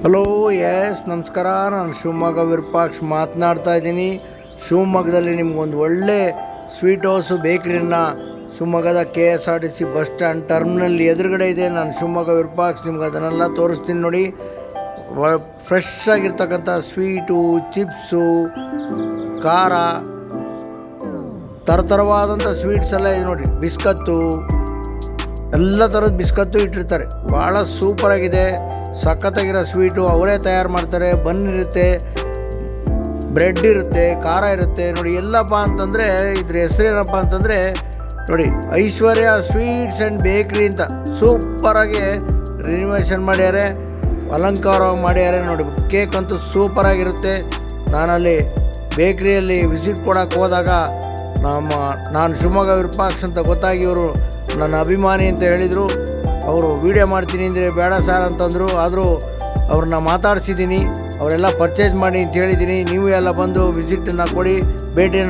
Hello S ನಮಸ್ಕಾರ. ನಾನು ಶಿವಮೊಗ್ಗ ವಿರೂಪಾಕ್ಷ ಮಾತನಾಡ್ತಾ ಇದ್ದೀನಿ. ಶಿವಮೊಗ್ಗದಲ್ಲಿ ನಿಮ್ಗೊಂದು ಒಳ್ಳೆ ಸ್ವೀಟ್ ಹೌಸು ಬೇಕ್ರಿನ ಶಿವಮೊಗ್ಗದ KSRTC ಬಸ್ ಸ್ಟ್ಯಾಂಡ್ ಟರ್ಮಿನಲ್ ಎದುರುಗಡೆ ಇದೆ. ನಾನು ಶಿವಮೊಗ್ಗ ವಿರೂಪಾಕ್ಷ ನಿಮ್ಗೆ ಅದನ್ನೆಲ್ಲ ತೋರಿಸ್ತೀನಿ ನೋಡಿ. ಫ್ರೆಶ್ ಆಗಿರ್ತಕ್ಕಂಥ ಸ್ವೀಟು, ಚಿಪ್ಸು, ಖಾರ, ಥರವಾದಂಥ ಸ್ವೀಟ್ಸ್ ಎಲ್ಲ ಇದೆ ನೋಡಿ. ಬಿಸ್ಕತ್ತು, ಎಲ್ಲ ಥರದ ಬಿಸ್ಕತ್ತು ಇಟ್ಟಿರ್ತಾರೆ. ಭಾಳ ಸೂಪರಾಗಿದೆ, ಸಖತ್ತಾಗಿರೋ ಸ್ವೀಟು ಅವರೇ ತಯಾರು ಮಾಡ್ತಾರೆ. ಬನ್ ಇರುತ್ತೆ, ಬ್ರೆಡ್ ಇರುತ್ತೆ, ಖಾರ ಇರುತ್ತೆ ನೋಡಿ. ಎಲ್ಲಪ್ಪ ಅಂತಂದರೆ ಇದ್ರ ಹೆಸರೇನಪ್ಪ ಅಂತಂದರೆ ನೋಡಿ, ಐಶ್ವರ್ಯ ಸ್ವೀಟ್ಸ್ ಆ್ಯಂಡ್ ಬೇಕ್ರಿ ಅಂತ ಸೂಪರಾಗಿ ರಿನಿವೇಷನ್ ಮಾಡ್ಯಾರೆ, ಅಲಂಕಾರವಾಗಿ ಮಾಡ್ಯಾರೆ ನೋಡಿ. ಕೇಕ್ ಅಂತೂ ಸೂಪರಾಗಿರುತ್ತೆ. ನಾನಲ್ಲಿ ಬೇಕ್ರಿಯಲ್ಲಿ ವಿಸಿಟ್ ಕೊಡೋಕ್ಕೆ ಹೋದಾಗ ನಾನು ಶಿವಮೊಗ್ಗ ವಿರೂಪಾಕ್ಷ ಅಂತ ಗೊತ್ತಾಗಿ ಇವರು ನನ್ನ ಅಭಿಮಾನಿ ಅಂತ ಹೇಳಿದರು. ಅವರು ವೀಡಿಯೋ ಮಾಡ್ತೀನಿ ಅಂದರೆ ಬೇಡ ಸರ್ ಅಂತಂದರು. ಆದರೂ ಅವ್ರನ್ನ ಮಾತಾಡಿಸಿದ್ದೀನಿ, ಅವರೆಲ್ಲ ಪರ್ಚೇಸ್ ಮಾಡಿ ಅಂತ ಹೇಳಿದ್ದೀನಿ. ನೀವು ಎಲ್ಲ ಬಂದು ವಿಸಿಟನ್ನು ಕೊಡಿ, ಭೇಟಿಯನ್ನು